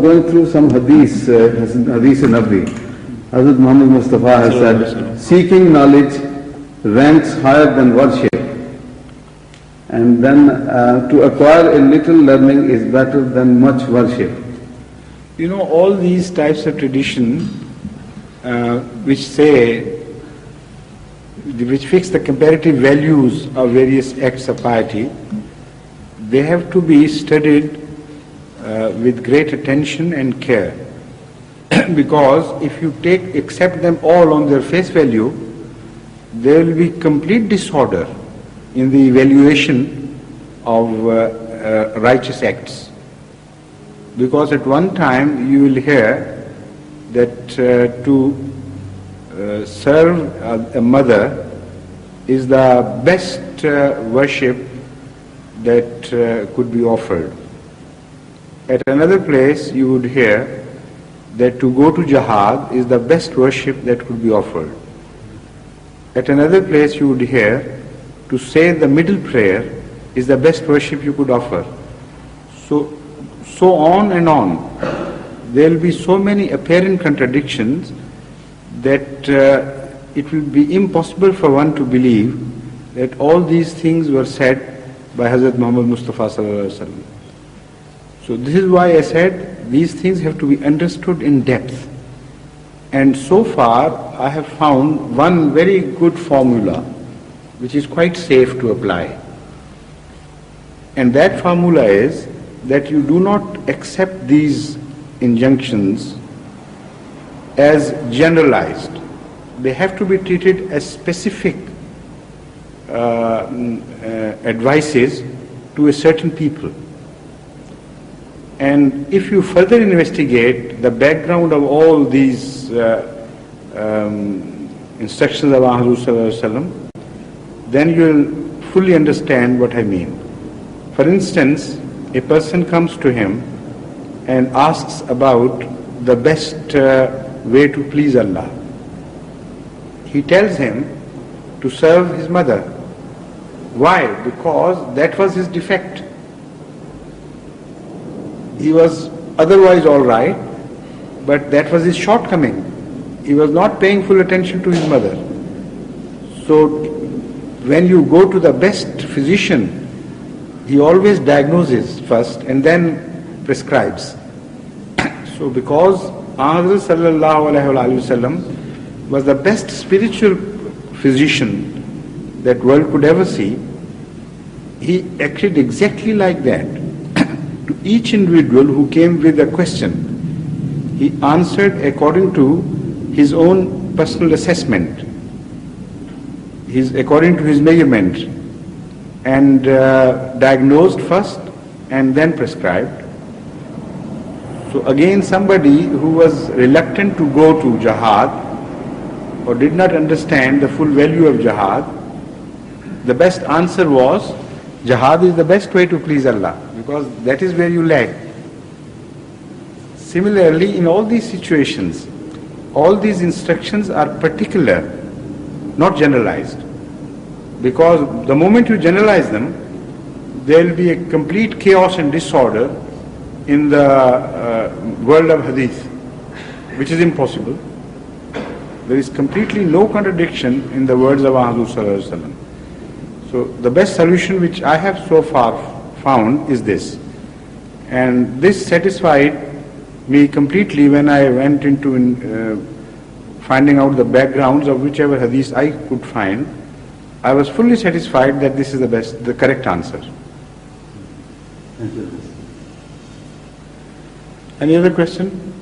Going through some hadith in Nabi, Hazrat Muhammad Mustafa has said, seeking knowledge ranks higher than worship, and then to acquire a little learning is better than much worship. You know, all these types of tradition which fix the comparative values of various acts of piety, they have to be studied with great attention and care. Because if you accept them all on their face value, there will be complete disorder in the evaluation of righteous acts. Because at one time you will hear that to serve a mother is the best worship that could be offered. At another place you would hear that to go to jihad is the best worship that could be offered. At another place you would hear to say the middle prayer is the best worship you could offer. So on and on. There will be so many apparent contradictions that it will be impossible for one to believe that all these things were said by Hazrat Muhammad Mustafa sallallahu alaihi wasallam. So this is why I said these things have to be understood in depth. And so far I have found one very good formula which is quite safe to apply. And that formula is that you do not accept these injunctions as generalized. They have to be treated as specific advices to a certain people. And if you further investigate the background of all these instructions of Rasulullah, then you will fully understand what I mean. For instance, a person comes to him and asks about the best way to please Allah. He tells him to serve his mother. Why? Because that was his defect. He was otherwise all right, but that was his shortcoming. He was not paying full attention to his mother. So when you go to the best physician, he always diagnoses first and then prescribes. So because Ahmad sallallahu alaihi wasallam was the best spiritual physician that world could ever see, he acted exactly like that. To each individual who came with a question, he answered according to his own personal assessment, according to his measurement, and diagnosed first and then prescribed. So again, somebody who was reluctant to go to jihad or did not understand the full value of jihad, the best answer was, jihad is the best way to please Allah, because that is where you lag. Similarly, in all these situations, all these instructions are particular, not generalized. Because the moment you generalize them, there will be a complete chaos and disorder in the world of hadith, which is impossible. There is completely no contradiction in the words of Muhammad sallallahu alaihi wasallam. So the best solution which I have so far found is this. And this satisfied me completely when I went into finding out the backgrounds of whichever hadith I could find. I was fully satisfied that this is the correct answer. Thank you. Any other question?